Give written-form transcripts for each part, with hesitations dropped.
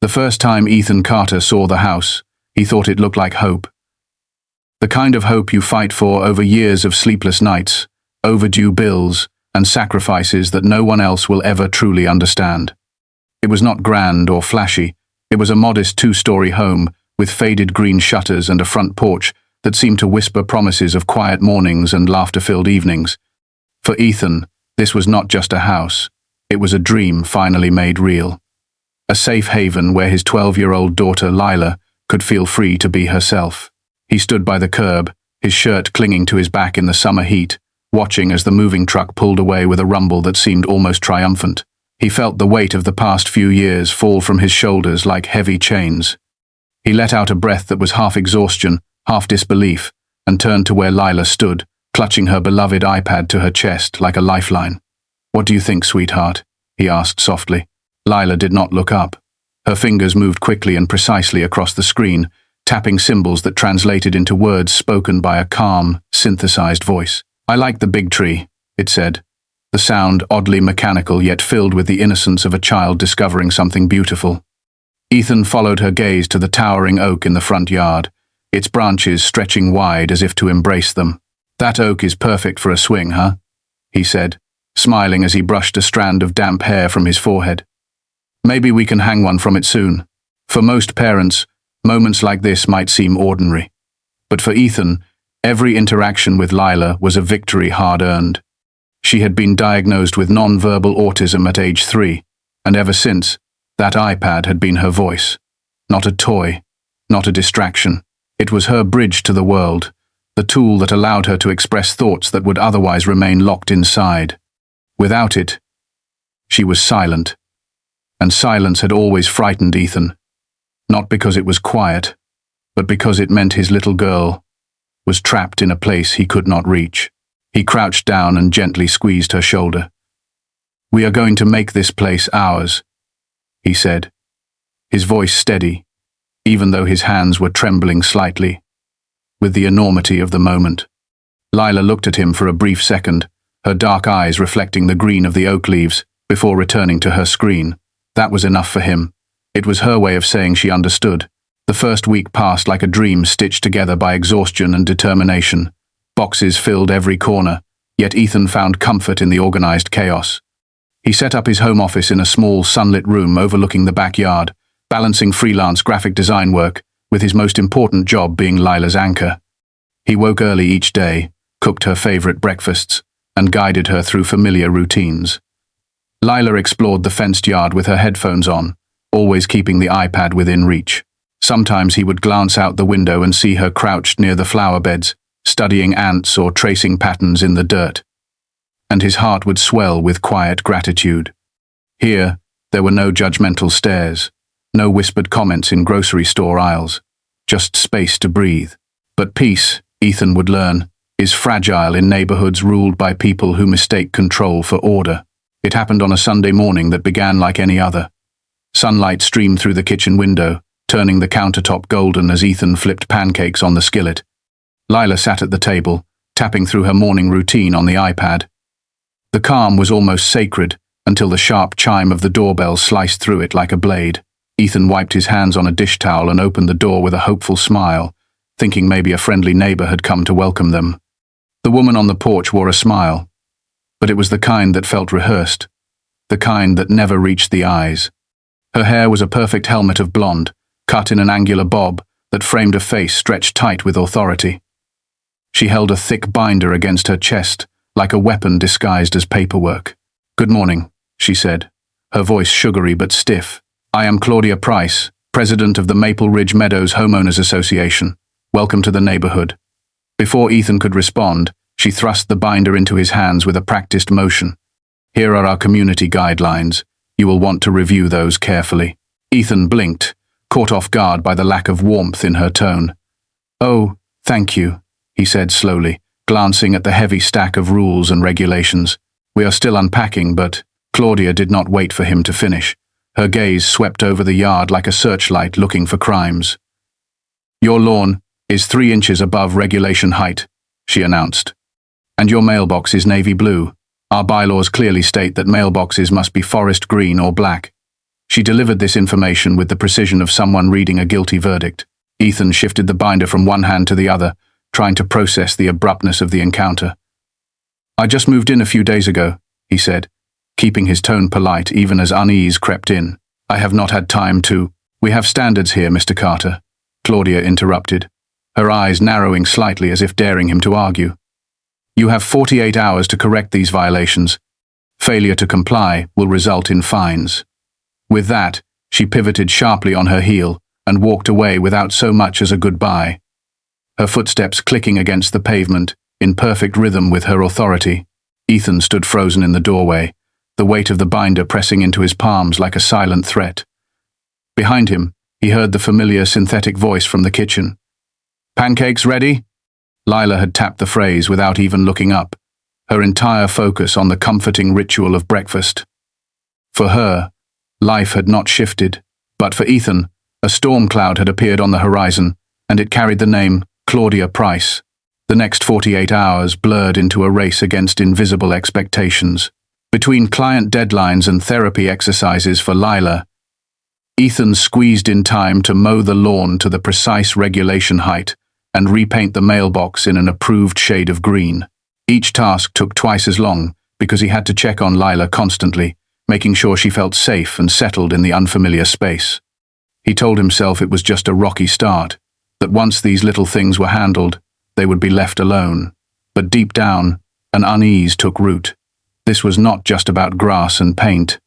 The first time Ethan Carter saw the house, he thought it looked like hope. The kind of hope you fight for over years of sleepless nights, overdue bills, and sacrifices that no one else will ever truly understand. It was not grand or flashy. It was a modest two-story home with faded green shutters and a front porch that seemed to whisper promises of quiet mornings and laughter-filled evenings. For Ethan, this was not just a house. It was a dream finally made real. A safe haven where his 12-year-old daughter, Lila, could feel free to be herself. He stood by the curb, his shirt clinging to his back in the summer heat, watching as the moving truck pulled away with a rumble that seemed almost triumphant. He felt the weight of the past few years fall from his shoulders like heavy chains. He let out a breath that was half exhaustion, half disbelief, and turned to where Lila stood, clutching her beloved iPad to her chest like a lifeline. "What do you think, sweetheart?" he asked softly. Lila did not look up. Her fingers moved quickly and precisely across the screen, tapping symbols that translated into words spoken by a calm, synthesized voice. "I like the big tree," it said, the sound oddly mechanical yet filled with the innocence of a child discovering something beautiful. Ethan followed her gaze to the towering oak in the front yard, its branches stretching wide as if to embrace them. "That oak is perfect for a swing, huh?" he said, smiling as he brushed a strand of damp hair from his forehead. "Maybe we can hang one from it soon." For most parents, moments like this might seem ordinary. But for Ethan, every interaction with Lila was a victory hard-earned. She had been diagnosed with non-verbal autism at age 3, and ever since, that iPad had been her voice. Not a toy, not a distraction. It was her bridge to the world, the tool that allowed her to express thoughts that would otherwise remain locked inside. Without it, she was silent. And silence had always frightened Ethan. Not because it was quiet, but because it meant his little girl was trapped in a place he could not reach. He crouched down and gently squeezed her shoulder. "We are going to make this place ours," he said, his voice steady, even though his hands were trembling slightly, with the enormity of the moment. Lila looked at him for a brief second, her dark eyes reflecting the green of the oak leaves, before returning to her screen. That was enough for him. It was her way of saying she understood. The first week passed like a dream stitched together by exhaustion and determination. Boxes filled every corner, yet Ethan found comfort in the organized chaos. He set up his home office in a small, sunlit room overlooking the backyard, balancing freelance graphic design work, with his most important job being Lila's anchor. He woke early each day, cooked her favorite breakfasts, and guided her through familiar routines. Lila explored the fenced yard with her headphones on, always keeping the iPad within reach. Sometimes he would glance out the window and see her crouched near the flower beds, studying ants or tracing patterns in the dirt. And his heart would swell with quiet gratitude. Here, there were no judgmental stares, no whispered comments in grocery store aisles, just space to breathe. But peace, Ethan would learn, is fragile in neighborhoods ruled by people who mistake control for order. It happened on a Sunday morning that began like any other. Sunlight streamed through the kitchen window, turning the countertop golden as Ethan flipped pancakes on the skillet. Lila sat at the table, tapping through her morning routine on the iPad. The calm was almost sacred until the sharp chime of the doorbell sliced through it like a blade. Ethan wiped his hands on a dish towel and opened the door with a hopeful smile, thinking maybe a friendly neighbor had come to welcome them. The woman on the porch wore a smile, but it was the kind that felt rehearsed, the kind that never reached the eyes. Her hair was a perfect helmet of blonde, cut in an angular bob that framed a face stretched tight with authority. She held a thick binder against her chest, like a weapon disguised as paperwork. "Good morning," she said, her voice sugary but stiff. "I am Claudia Price, president of the Maple Ridge Meadows Homeowners Association. Welcome to the neighborhood." Before Ethan could respond, she thrust the binder into his hands with a practiced motion. "Here are our community guidelines. You will want to review those carefully." Ethan blinked, caught off guard by the lack of warmth in her tone. "Oh, thank you," he said slowly, glancing at the heavy stack of rules and regulations. "We are still unpacking, but—" Claudia did not wait for him to finish. Her gaze swept over the yard like a searchlight looking for crimes. "Your lawn is 3 inches above regulation height," she announced. "And your mailbox is navy blue. Our bylaws clearly state that mailboxes must be forest green or black." She delivered this information with the precision of someone reading a guilty verdict. Ethan shifted the binder from one hand to the other, trying to process the abruptness of the encounter. "I just moved in a few days ago," he said, keeping his tone polite even as unease crept in. "I have not had time to—" "We have standards here, Mr. Carter," Claudia interrupted, her eyes narrowing slightly as if daring him to argue. "You have 48 hours to correct these violations. Failure to comply will result in fines." With that, she pivoted sharply on her heel and walked away without so much as a goodbye, her footsteps clicking against the pavement, in perfect rhythm with her authority. Ethan stood frozen in the doorway, the weight of the binder pressing into his palms like a silent threat. Behind him, he heard the familiar synthetic voice from the kitchen. "Pancakes ready?" Lila had tapped the phrase without even looking up, her entire focus on the comforting ritual of breakfast. For her, life had not shifted, but for Ethan, a storm cloud had appeared on the horizon, and it carried the name Claudia Price. The next 48 hours blurred into a race against invisible expectations. Between client deadlines and therapy exercises for Lila, Ethan squeezed in time to mow the lawn to the precise regulation height and repaint the mailbox in an approved shade of green. Each task took twice as long because he had to check on Lila constantly, making sure she felt safe and settled in the unfamiliar space. He told himself it was just a rocky start, that once these little things were handled, they would be left alone. But deep down, an unease took root. This was not just about grass and paint.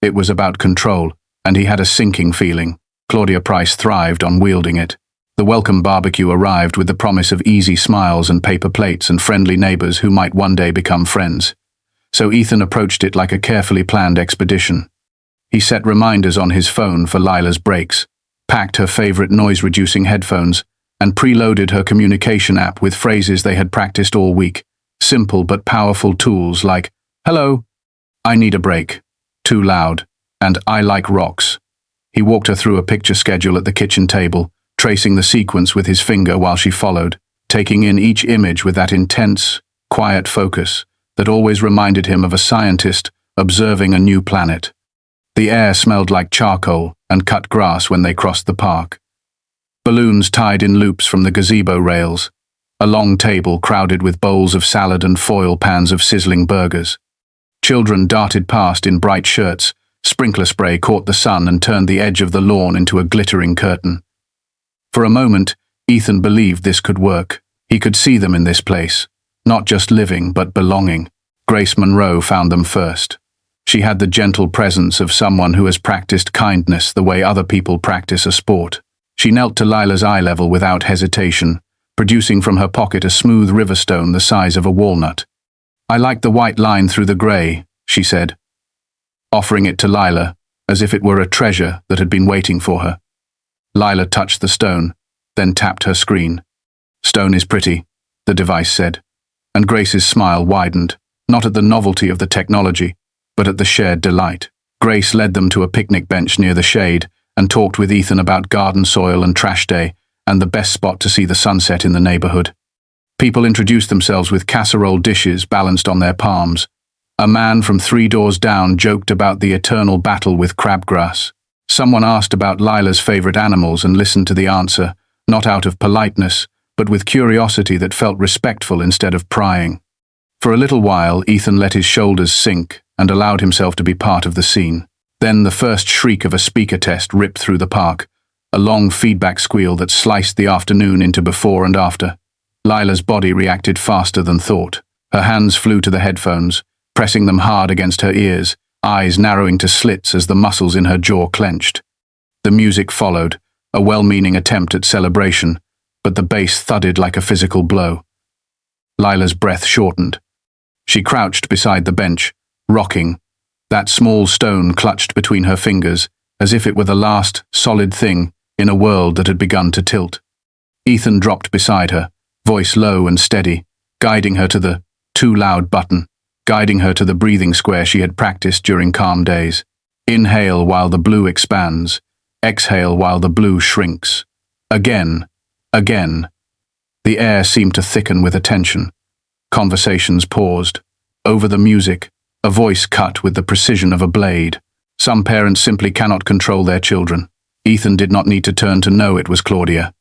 It was about control, and he had a sinking feeling. Claudia Price thrived on wielding it. The welcome barbecue arrived with the promise of easy smiles and paper plates and friendly neighbors who might one day become friends. So Ethan approached it like a carefully planned expedition. He set reminders on his phone for Lila's breaks, packed her favorite noise-reducing headphones, and preloaded her communication app with phrases they had practiced all week, simple but powerful tools like, "Hello, I need a break," "Too loud," and "I like rocks." He walked her through a picture schedule at the kitchen table, tracing the sequence with his finger while she followed, taking in each image with that intense, quiet focus that always reminded him of a scientist observing a new planet. The air smelled like charcoal and cut grass when they crossed the park. Balloons tied in loops from the gazebo rails, a long table crowded with bowls of salad and foil pans of sizzling burgers. Children darted past in bright shirts, sprinkler spray caught the sun and turned the edge of the lawn into a glittering curtain. For a moment, Ethan believed this could work. He could see them in this place, not just living but belonging. Grace Monroe found them first. She had the gentle presence of someone who has practiced kindness the way other people practice a sport. She knelt to Lila's eye level without hesitation, producing from her pocket a smooth riverstone the size of a walnut. "I like the white line through the grey," she said, offering it to Lila as if it were a treasure that had been waiting for her. Lila touched the stone, then tapped her screen. "Stone is pretty," the device said, and Grace's smile widened, not at the novelty of the technology, but at the shared delight. Grace led them to a picnic bench near the shade and talked with Ethan about garden soil and trash day and the best spot to see the sunset in the neighborhood. People introduced themselves with casserole dishes balanced on their palms. A man from 3 doors down joked about the eternal battle with crabgrass. Someone asked about Lila's favorite animals and listened to the answer, not out of politeness, but with curiosity that felt respectful instead of prying. For a little while, Ethan let his shoulders sink and allowed himself to be part of the scene. Then the first shriek of a speaker test ripped through the park, a long feedback squeal that sliced the afternoon into before and after. Lila's body reacted faster than thought. Her hands flew to the headphones, pressing them hard against her ears, eyes narrowing to slits as the muscles in her jaw clenched. The music followed, a well-meaning attempt at celebration, but the bass thudded like a physical blow. Lila's breath shortened. She crouched beside the bench, rocking, that small stone clutched between her fingers, as if it were the last, solid thing in a world that had begun to tilt. Ethan dropped beside her, voice low and steady, guiding her to the "too loud" button, guiding her to the breathing square she had practiced during calm days. Inhale while the blue expands, exhale while the blue shrinks. Again, again. The air seemed to thicken with attention. Conversations paused. Over the music, a voice cut with the precision of a blade. Some parents simply cannot control their children. Ethan did not need to turn to know it was Claudia.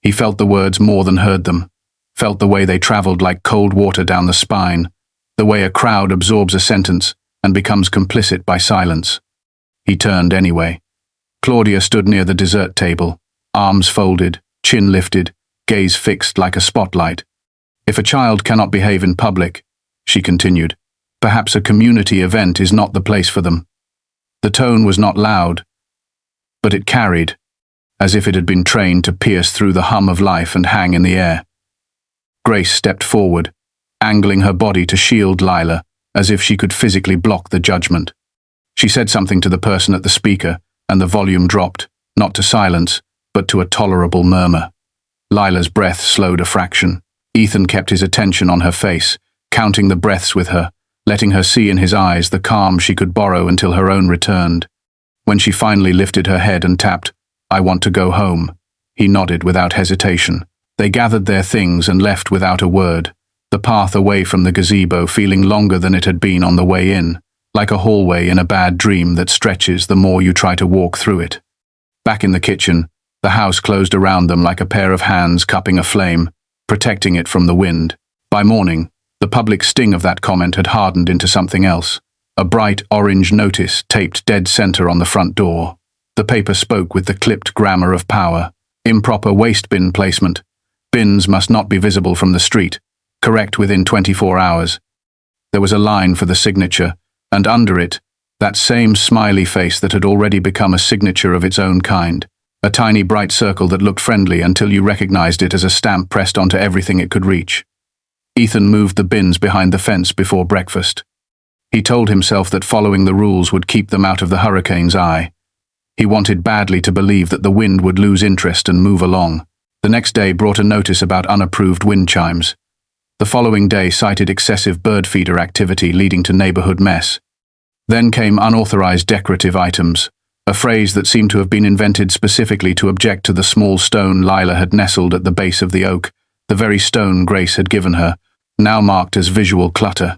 He felt the words more than heard them, felt the way they traveled like cold water down the spine, the way a crowd absorbs a sentence and becomes complicit by silence. He turned anyway. Claudia stood near the dessert table, arms folded, chin lifted, gaze fixed like a spotlight. If a child cannot behave in public, she continued, perhaps a community event is not the place for them. The tone was not loud, but it carried, as if it had been trained to pierce through the hum of life and hang in the air. Grace stepped forward, angling her body to shield Lila, as if she could physically block the judgment. She said something to the person at the speaker, and the volume dropped, not to silence, but to a tolerable murmur. Lila's breath slowed a fraction. Ethan kept his attention on her face, counting the breaths with her, letting her see in his eyes the calm she could borrow until her own returned. When she finally lifted her head and tapped, "I want to go home," he nodded without hesitation. They gathered their things and left without a word, the path away from the gazebo feeling longer than it had been on the way in, like a hallway in a bad dream that stretches the more you try to walk through it. Back in the kitchen, the house closed around them like a pair of hands cupping a flame, protecting it from the wind. By morning, the public sting of that comment had hardened into something else. A bright orange notice taped dead center on the front door. The paper spoke with the clipped grammar of power. Improper waste bin placement. Bins must not be visible from the street. Correct within 24 hours. There was a line for the signature, and under it, that same smiley face that had already become a signature of its own kind. A tiny bright circle that looked friendly until you recognized it as a stamp pressed onto everything it could reach. Ethan moved the bins behind the fence before breakfast. He told himself that following the rules would keep them out of the hurricane's eye. He wanted badly to believe that the wind would lose interest and move along. The next day brought a notice about unapproved wind chimes. The following day cited excessive bird feeder activity leading to neighborhood mess. Then came unauthorized decorative items, a phrase that seemed to have been invented specifically to object to the small stone Lila had nestled at the base of the oak, the very stone Grace had given her, now marked as visual clutter.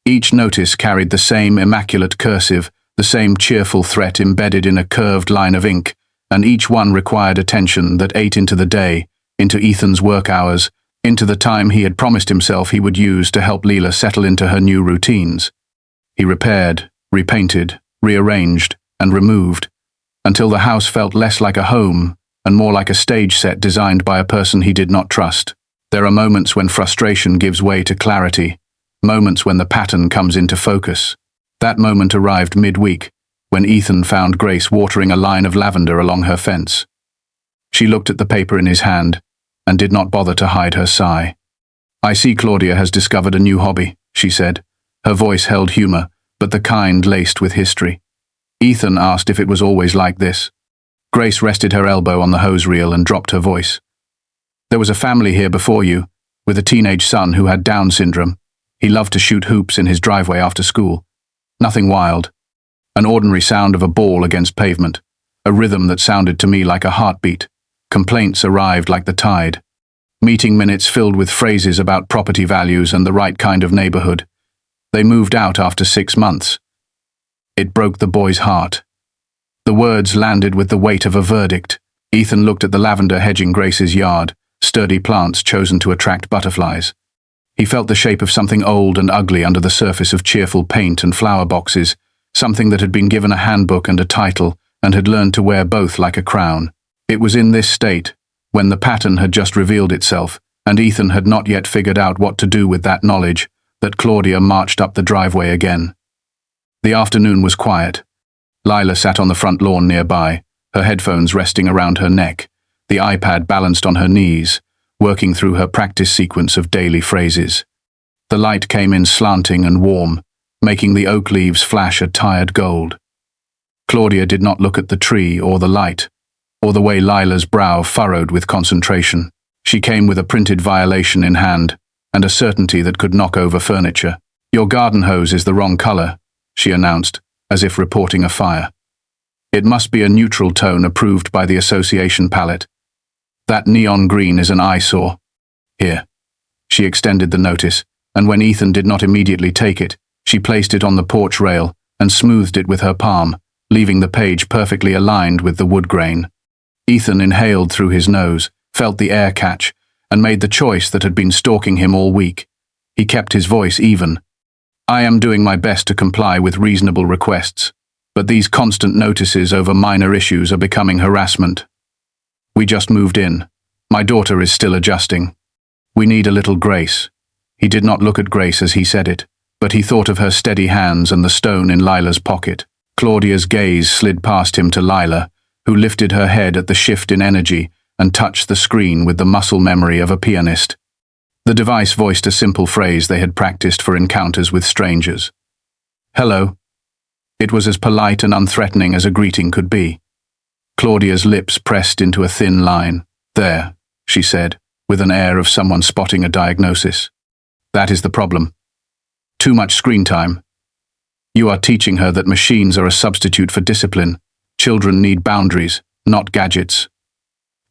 Each notice carried the same immaculate cursive, the same cheerful threat embedded in a curved line of ink, and each one required attention that ate into the day, into Ethan's work hours, into the time he had promised himself he would use to help Lila settle into her new routines. He repaired, repainted, rearranged, and removed, until the house felt less like a home and more like a stage set designed by a person he did not trust. There are moments when frustration gives way to clarity, moments when the pattern comes into focus. That moment arrived midweek, when Ethan found Grace watering a line of lavender along her fence. She looked at the paper in his hand, and did not bother to hide her sigh. "I see Claudia has discovered a new hobby," she said. Her voice held humor, but the kind laced with history. Ethan asked if it was always like this. Grace rested her elbow on the hose reel and dropped her voice. "There was a family here before you, with a teenage son who had Down syndrome. He loved to shoot hoops in his driveway after school. Nothing wild. An ordinary sound of a ball against pavement, a rhythm that sounded to me like a heartbeat. Complaints arrived like the tide. Meeting minutes filled with phrases about property values and the right kind of neighborhood. They moved out after 6 months. It broke the boy's heart. The words landed with the weight of a verdict. Ethan looked at the lavender hedging Grace's yard, sturdy plants chosen to attract butterflies. He felt the shape of something old and ugly under the surface of cheerful paint and flower boxes, something that had been given a handbook and a title and had learned to wear both like a crown. It was in this state, when the pattern had just revealed itself, and Ethan had not yet figured out what to do with that knowledge, that Claudia marched up the driveway again. The afternoon was quiet. Lila sat on the front lawn nearby, her headphones resting around her neck, the iPad balanced on her knees, working through her practice sequence of daily phrases. The light came in slanting and warm, making the oak leaves flash a tired gold. Claudia did not look at the tree or the light, or the way Lila's brow furrowed with concentration. She came with a printed violation in hand, and a certainty that could knock over furniture. "Your garden hose is the wrong color," she announced, as if reporting a fire. "It must be a neutral tone approved by the association palette. That neon green is an eyesore. Here." She extended the notice, and when Ethan did not immediately take it, she placed it on the porch rail and smoothed it with her palm, leaving the page perfectly aligned with the wood grain. Ethan inhaled through his nose, felt the air catch, and made the choice that had been stalking him all week. He kept his voice even. I am doing my best to comply with reasonable requests, but these constant notices over minor issues are becoming harassment. We just moved in. My daughter is still adjusting. We need a little grace. He did not look at Grace as he said it, but he thought of her steady hands and the stone in Lila's pocket. Claudia's gaze slid past him to Lila, who lifted her head at the shift in energy and touched the screen with the muscle memory of a pianist. The device voiced a simple phrase they had practiced for encounters with strangers. Hello. It was as polite and unthreatening as a greeting could be. Claudia's lips pressed into a thin line. There, she said, with an air of someone spotting a diagnosis. That is the problem. Too much screen time. You are teaching her that machines are a substitute for discipline. Children need boundaries, not gadgets.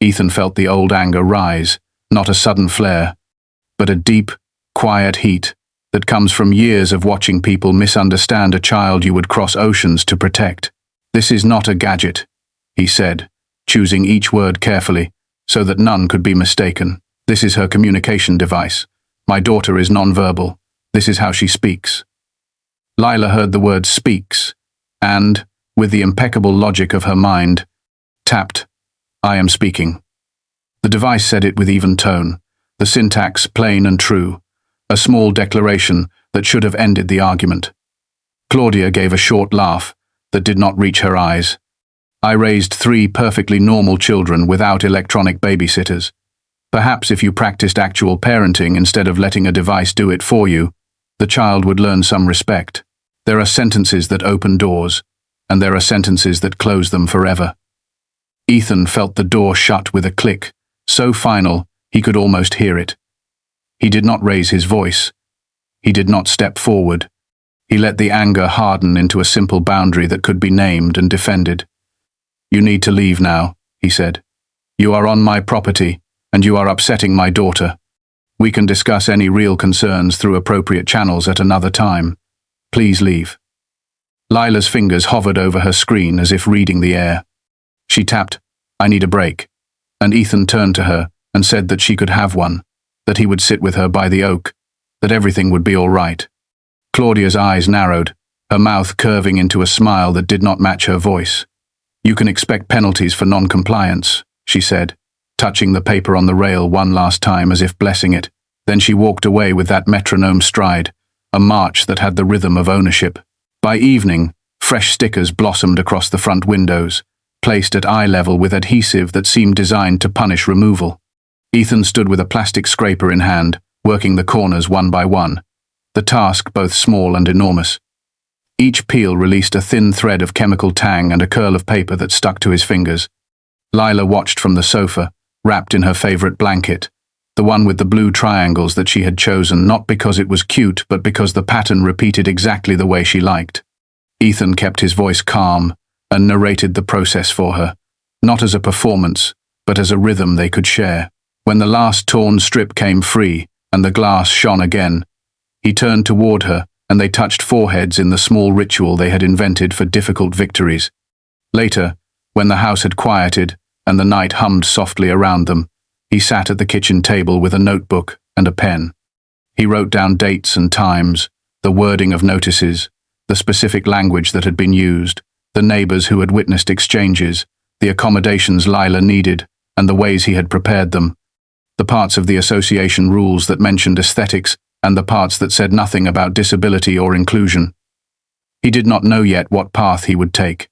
Ethan felt the old anger rise, not a sudden flare, but a deep, quiet heat that comes from years of watching people misunderstand a child you would cross oceans to protect. This is not a gadget, he said, choosing each word carefully, so that none could be mistaken. This is her communication device. My daughter is nonverbal. This is how she speaks. Lila heard the word speaks, and, with the impeccable logic of her mind, tapped, I am speaking. The device said it with even tone, the syntax plain and true, a small declaration that should have ended the argument. Claudia gave a short laugh that did not reach her eyes. I raised 3 perfectly normal children without electronic babysitters. Perhaps if you practiced actual parenting instead of letting a device do it for you, the child would learn some respect. There are sentences that open doors, and there are sentences that close them forever. Ethan felt the door shut with a click, so final he could almost hear it. He did not raise his voice. He did not step forward. He let the anger harden into a simple boundary that could be named and defended. You need to leave now, he said. You are on my property, and you are upsetting my daughter. We can discuss any real concerns through appropriate channels at another time. Please leave. Lila's fingers hovered over her screen as if reading the air. She tapped, I need a break, and Ethan turned to her and said that she could have one, that he would sit with her by the oak, that everything would be all right. Claudia's eyes narrowed, her mouth curving into a smile that did not match her voice. You can expect penalties for non-compliance, she said, touching the paper on the rail one last time as if blessing it. Then she walked away with that metronome stride, a march that had the rhythm of ownership. By evening, fresh stickers blossomed across the front windows, placed at eye level with adhesive that seemed designed to punish removal. Ethan stood with a plastic scraper in hand, working the corners one by one, the task both small and enormous. Each peel released a thin thread of chemical tang and a curl of paper that stuck to his fingers. Lila watched from the sofa, wrapped in her favorite blanket, the one with the blue triangles that she had chosen not because it was cute but because the pattern repeated exactly the way she liked. Ethan kept his voice calm and narrated the process for her, not as a performance, but as a rhythm they could share. When the last torn strip came free and the glass shone again, he turned toward her and they touched foreheads in the small ritual they had invented for difficult victories. Later, when the house had quieted and the night hummed softly around them, he sat at the kitchen table with a notebook and a pen. He wrote down dates and times, the wording of notices, the specific language that had been used, the neighbors who had witnessed exchanges, the accommodations Lila needed, and the ways he had prepared them, the parts of the association rules that mentioned aesthetics and the parts that said nothing about disability or inclusion. He did not know yet what path he would take.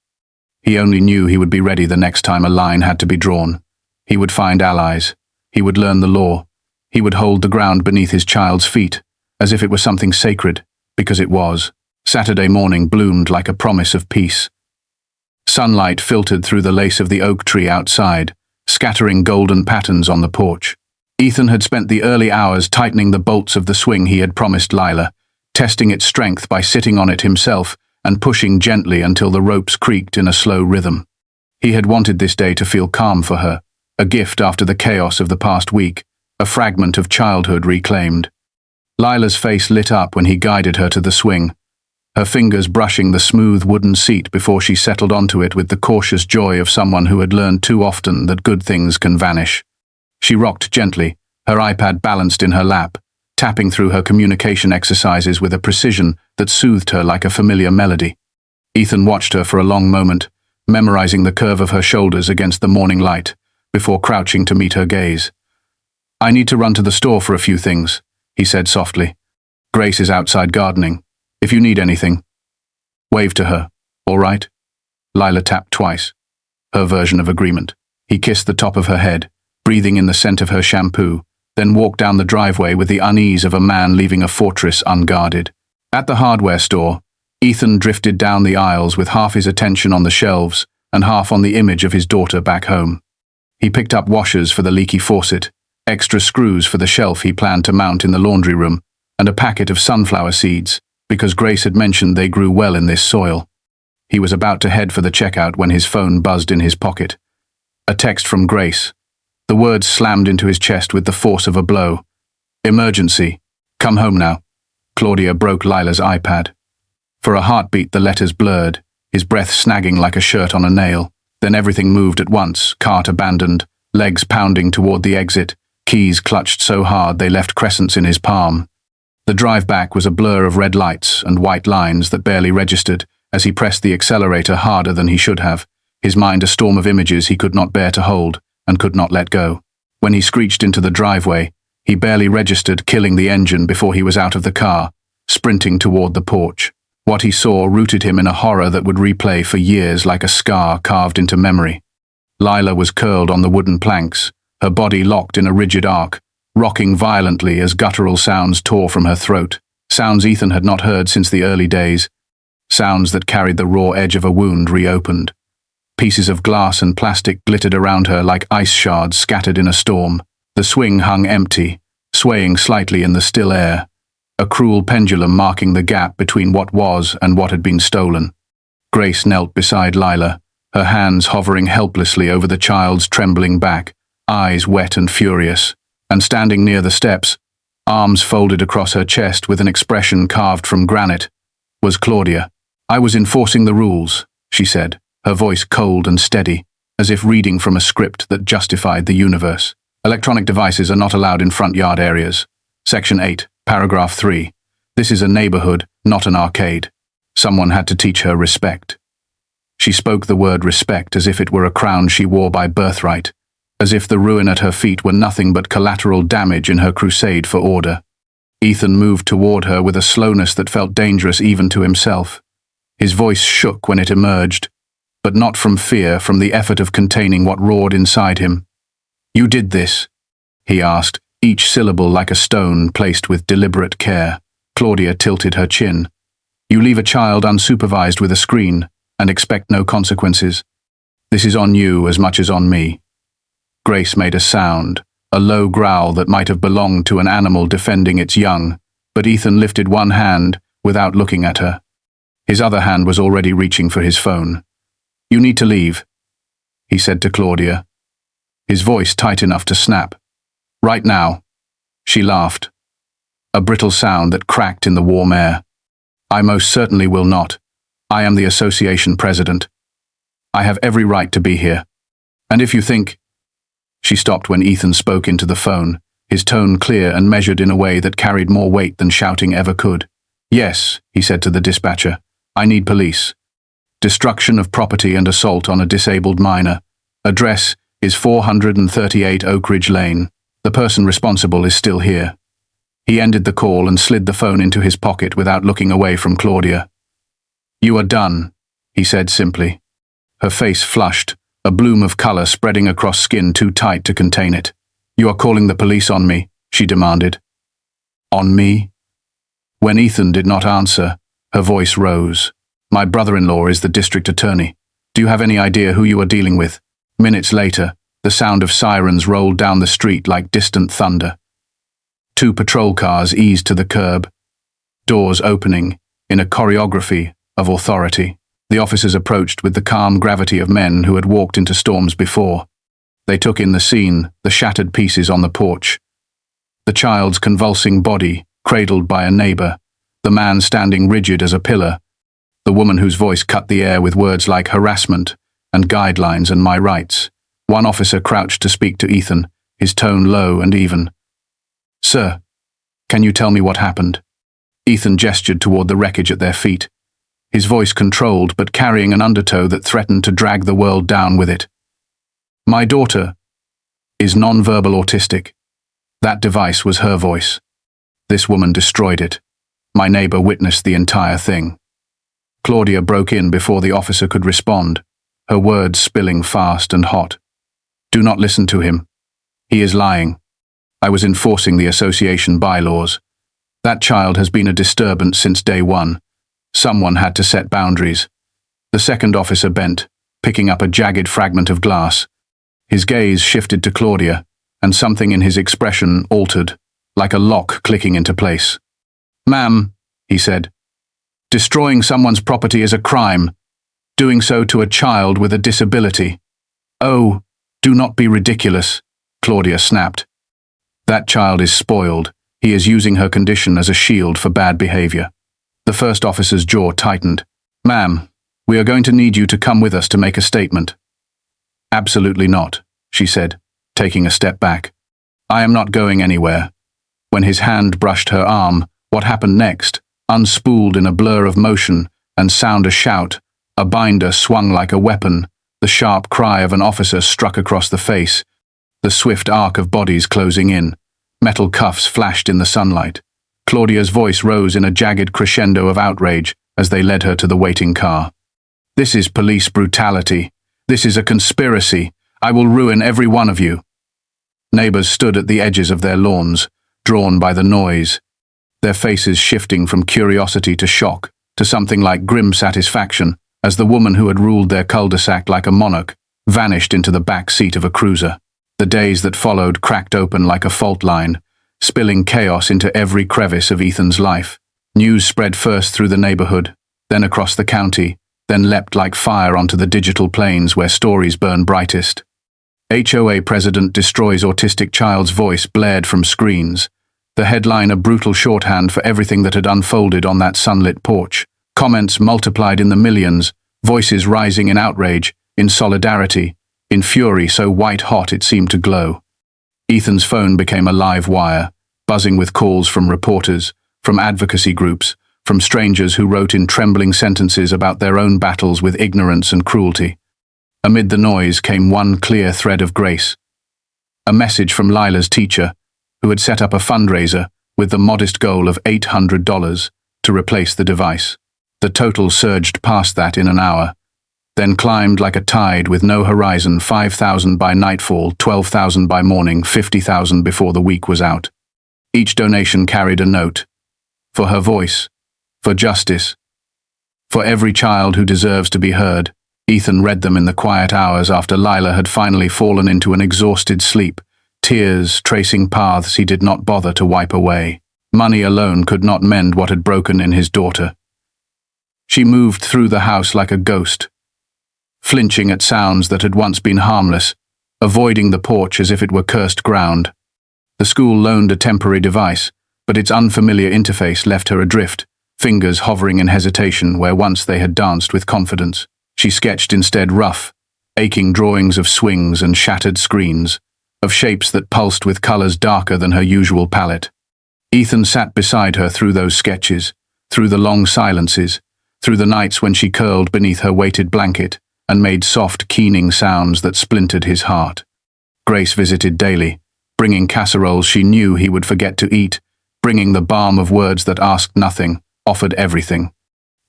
He only knew he would be ready the next time a line had to be drawn. He would find allies. He would learn the law. He would hold the ground beneath his child's feet, as if it were something sacred, because it was. Saturday morning bloomed like a promise of peace. Sunlight filtered through the lace of the oak tree outside, scattering golden patterns on the porch. Ethan had spent the early hours tightening the bolts of the swing he had promised Lila, testing its strength by sitting on it himself and pushing gently until the ropes creaked in a slow rhythm. He had wanted this day to feel calm for her, a gift after the chaos of the past week, a fragment of childhood reclaimed. Lila's face lit up when he guided her to the swing. her fingers brushing the smooth wooden seat before she settled onto it with the cautious joy of someone who had learned too often that good things can vanish. She rocked gently, her iPad balanced in her lap, tapping through her communication exercises with a precision that soothed her like a familiar melody. Ethan watched her for a long moment, memorizing the curve of her shoulders against the morning light, before crouching to meet her gaze. "I need to run to the store for a few things," he said softly. "Grace is outside gardening. If you need anything." Wave to her. "All right?" Lila tapped twice, her version of agreement. He kissed the top of her head, breathing in the scent of her shampoo, then walked down the driveway with the unease of a man leaving a fortress unguarded. At the hardware store, Ethan drifted down the aisles with half his attention on the shelves and half on the image of his daughter back home. He picked up washers for the leaky faucet, extra screws for the shelf he planned to mount in the laundry room, and a packet of sunflower seeds, because Grace had mentioned they grew well in this soil. He was about to head for the checkout when his phone buzzed in his pocket. A text from Grace. The words slammed into his chest with the force of a blow. "Emergency. Come home now." Claudia broke Lila's iPad. For a heartbeat the letters blurred, his breath snagging like a shirt on a nail. Then everything moved at once, cart abandoned, legs pounding toward the exit, keys clutched so hard they left crescents in his palm. The drive back was a blur of red lights and white lines that barely registered as he pressed the accelerator harder than he should have, his mind a storm of images he could not bear to hold and could not let go. When he screeched into the driveway, he barely registered killing the engine before he was out of the car, sprinting toward the porch. What he saw rooted him in a horror that would replay for years like a scar carved into memory. Lila was curled on the wooden planks, her body locked in a rigid arc, rocking violently as guttural sounds tore from her throat, sounds Ethan had not heard since the early days, sounds that carried the raw edge of a wound reopened. Pieces of glass and plastic glittered around her like ice shards scattered in a storm. The swing hung empty, swaying slightly in the still air, a cruel pendulum marking the gap between what was and what had been stolen. Grace knelt beside Lila, her hands hovering helplessly over the child's trembling back, eyes wet and furious, and standing near the steps, arms folded across her chest with an expression carved from granite, was Claudia. "I was enforcing the rules," she said, her voice cold and steady, as if reading from a script that justified the universe. "Electronic devices are not allowed in front yard areas. Section 8, Paragraph 3. This is a neighborhood, not an arcade. Someone had to teach her respect." She spoke the word respect as if it were a crown she wore by birthright, as if the ruin at her feet were nothing but collateral damage in her crusade for order. Ethan moved toward her with a slowness that felt dangerous even to himself. His voice shook when it emerged, but not from fear, from the effort of containing what roared inside him. "You did this?" he asked, each syllable like a stone placed with deliberate care. Claudia tilted her chin. "You leave a child unsupervised with a screen and expect no consequences. This is on you as much as on me." Grace made a sound, a low growl that might have belonged to an animal defending its young, but Ethan lifted one hand without looking at her. His other hand was already reaching for his phone. "You need to leave," he said to Claudia, his voice tight enough to snap. "Right now." She laughed, a brittle sound that cracked in the warm air. "I most certainly will not. I am the association president. I have every right to be here. And if you think—" She stopped when Ethan spoke into the phone, his tone clear and measured in a way that carried more weight than shouting ever could. "Yes," he said to the dispatcher, "I need police. Destruction of property and assault on a disabled minor. Address is 438 Oak Ridge Lane. The person responsible is still here." He ended the call and slid the phone into his pocket without looking away from Claudia. "You are done," he said simply. Her face flushed, a bloom of color spreading across skin too tight to contain it. "You are calling the police on me," she demanded. "On me?" When Ethan did not answer, her voice rose. "My brother-in-law is the district attorney. Do you have any idea who you are dealing with?" Minutes later, the sound of sirens rolled down the street like distant thunder. 2 patrol cars eased to the curb, doors opening in a choreography of authority. The officers approached with the calm gravity of men who had walked into storms before. They took in the scene, the shattered pieces on the porch, the child's convulsing body cradled by a neighbor, the man standing rigid as a pillar, the woman whose voice cut the air with words like harassment and guidelines and my rights. One officer crouched to speak to Ethan, his tone low and even. "Sir, can you tell me what happened?" Ethan gestured toward the wreckage at their feet, his voice controlled but carrying an undertow that threatened to drag the world down with it. "My daughter is nonverbal autistic." That device was her voice. This woman destroyed it. My neighbor witnessed the entire thing. Claudia broke in before the officer could respond, her words spilling fast and hot. "Do not listen to him. He is lying. I was enforcing the association bylaws. That child has been a disturbance since day one. Someone had to set boundaries." The second officer bent, picking up a jagged fragment of glass. His gaze shifted to Claudia, and something in his expression altered, like a lock clicking into place. "Ma'am," he said, "destroying someone's property is a crime. Doing so to a child with a disability." "Oh, do not be ridiculous," Claudia snapped. "That child is spoiled. He is using her condition as a shield for bad behavior." The first officer's jaw tightened. "Ma'am, we are going to need you to come with us to make a statement." "Absolutely not," she said, taking a step back. "I am not going anywhere." When his hand brushed her arm, what happened next, unspooled in a blur of motion and sound a shout, a binder swung like a weapon, the sharp cry of an officer struck across the face, the swift arc of bodies closing in. Metal cuffs flashed in the sunlight. Claudia's voice rose in a jagged crescendo of outrage as they led her to the waiting car. "This is police brutality. This is a conspiracy. I will ruin every one of you." Neighbors stood at the edges of their lawns, drawn by the noise, their faces shifting from curiosity to shock, to something like grim satisfaction, as the woman who had ruled their cul-de-sac like a monarch vanished into the back seat of a cruiser. The days that followed cracked open like a fault line, spilling chaos into every crevice of Ethan's life. News spread first through the neighborhood, then across the county, then leapt like fire onto the digital plains where stories burn brightest. HOA president destroys autistic child's voice blared from screens, the headline a brutal shorthand for everything that had unfolded on that sunlit porch. Comments multiplied in the millions, voices rising in outrage, in solidarity, in fury so white-hot it seemed to glow. Ethan's phone became a live wire, buzzing with calls from reporters, from advocacy groups, from strangers who wrote in trembling sentences about their own battles with ignorance and cruelty. Amid the noise came one clear thread of grace. A message from Lila's teacher, who had set up a fundraiser with the modest goal of $800 to replace the device. The total surged past that in an hour, then climbed like a tide with no horizon, 5,000 by nightfall, 12,000 by morning, 50,000 before the week was out. Each donation carried a note. For her voice, for justice, for every child who deserves to be heard. Ethan read them in the quiet hours after Lila had finally fallen into an exhausted sleep, tears tracing paths he did not bother to wipe away. Money alone could not mend what had broken in his daughter. She moved through the house like a ghost, flinching at sounds that had once been harmless, avoiding the porch as if it were cursed ground. The school loaned a temporary device, but its unfamiliar interface left her adrift, fingers hovering in hesitation where once they had danced with confidence. She sketched instead rough, aching drawings of swings and shattered screens, of shapes that pulsed with colors darker than her usual palette. Ethan sat beside her through those sketches, through the long silences, through the nights when she curled beneath her weighted blanket and made soft, keening sounds that splintered his heart. Grace visited daily, bringing casseroles she knew he would forget to eat, bringing the balm of words that asked nothing, offered everything.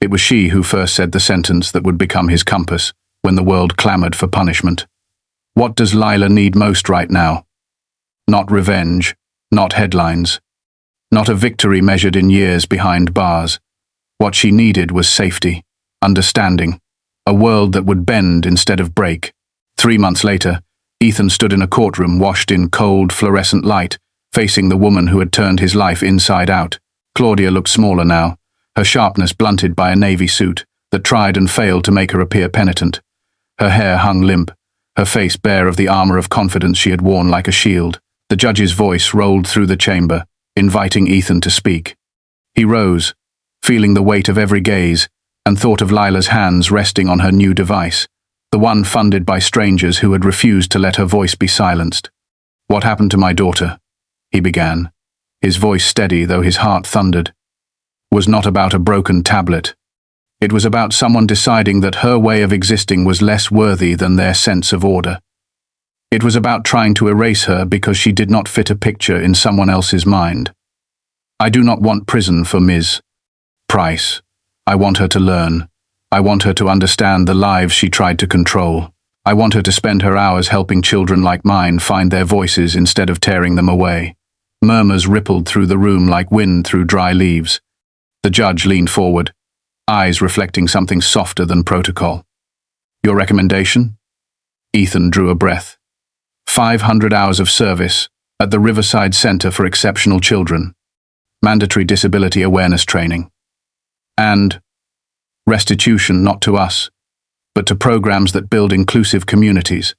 It was she who first said the sentence that would become his compass when the world clamored for punishment. What does Lila need most right now? Not revenge, not headlines, not a victory measured in years behind bars. What she needed was safety, understanding, a world that would bend instead of break. 3 months later, Ethan stood in a courtroom washed in cold, fluorescent light, facing the woman who had turned his life inside out. Claudia looked smaller now, her sharpness blunted by a navy suit that tried and failed to make her appear penitent. Her hair hung limp, her face bare of the armor of confidence she had worn like a shield. The judge's voice rolled through the chamber, inviting Ethan to speak. He rose, feeling the weight of every gaze, and thought of Lila's hands resting on her new device, the one funded by strangers who had refused to let her voice be silenced. "What happened to my daughter?" he began, his voice steady though his heart thundered. Was not about a broken tablet. It was about someone deciding that her way of existing was less worthy than their sense of order. It was about trying to erase her because she did not fit a picture in someone else's mind. I do not want prison for Ms. Price. I want her to learn. I want her to understand the lives she tried to control. I want her to spend her hours helping children like mine find their voices instead of tearing them away. Murmurs rippled through the room like wind through dry leaves. The judge leaned forward, eyes reflecting something softer than protocol. "Your recommendation?" Ethan drew a breath. 500 hours of service at the Riverside Center for Exceptional Children. Mandatory disability awareness training. And restitution not to us, but to programs that build inclusive communities.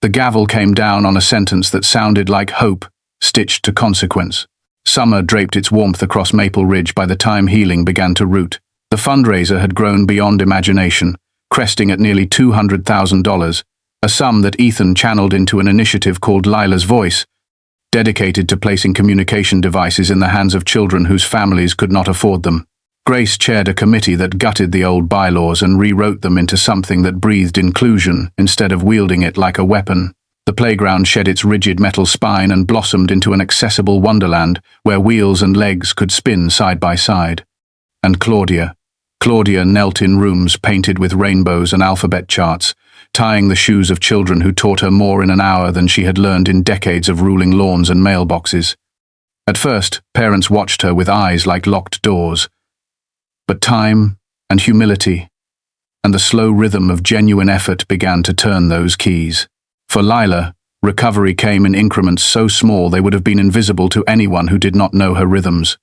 The gavel came down on a sentence that sounded like hope, stitched to consequence. Summer draped its warmth across Maple Ridge by the time healing began to root. The fundraiser had grown beyond imagination, cresting at nearly $200,000, a sum that Ethan channeled into an initiative called Lila's Voice, dedicated to placing communication devices in the hands of children whose families could not afford them. Grace chaired a committee that gutted the old bylaws and rewrote them into something that breathed inclusion instead of wielding it like a weapon. The playground shed its rigid metal spine and blossomed into an accessible wonderland where wheels and legs could spin side by side. And Claudia knelt in rooms painted with rainbows and alphabet charts, tying the shoes of children who taught her more in an hour than she had learned in decades of ruling lawns and mailboxes. At first, parents watched her with eyes like locked doors. But time and humility and the slow rhythm of genuine effort began to turn those keys. For Lila, recovery came in increments so small they would have been invisible to anyone who did not know her rhythms.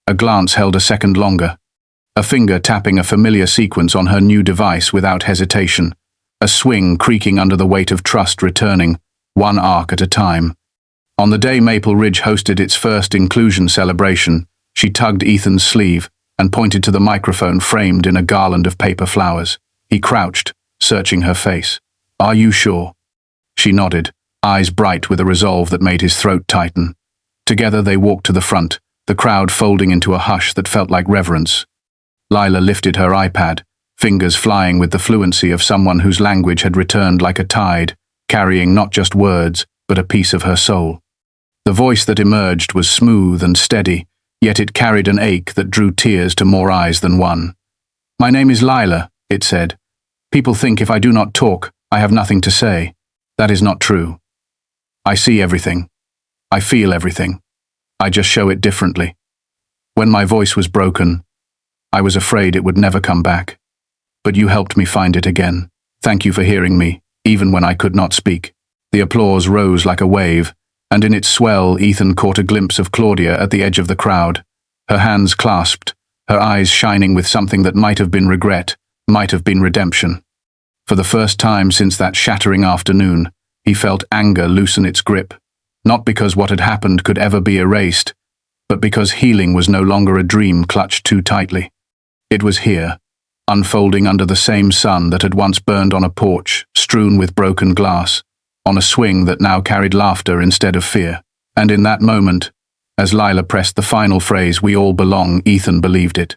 A glance held a second longer, a finger tapping a familiar sequence on her new device without hesitation, a swing creaking under the weight of trust returning, one arc at a time. On the day Maple Ridge hosted its first inclusion celebration, she tugged Ethan's sleeve and pointed to the microphone framed in a garland of paper flowers. He crouched, searching her face. "Are you sure?" She nodded, eyes bright with a resolve that made his throat tighten. Together they walked to the front, the crowd folding into a hush that felt like reverence. Lila lifted her iPad, fingers flying with the fluency of someone whose language had returned like a tide, carrying not just words, but a piece of her soul. The voice that emerged was smooth and steady, yet it carried an ache that drew tears to more eyes than one. "My name is Lila," it said. "People think if I do not talk, I have nothing to say. That is not true. I see everything. I feel everything. I just show it differently. When my voice was broken, I was afraid it would never come back. But you helped me find it again. Thank you for hearing me, even when I could not speak." The applause rose like a wave, and in its swell Ethan caught a glimpse of Claudia at the edge of the crowd, her hands clasped, her eyes shining with something that might have been regret, might have been redemption. For the first time since that shattering afternoon, he felt anger loosen its grip, not because what had happened could ever be erased, but because healing was no longer a dream clutched too tightly. It was here, unfolding under the same sun that had once burned on a porch, strewn with broken glass, on a swing that now carried laughter instead of fear. And in that moment, as Lila pressed the final phrase, "We all belong," Ethan believed it.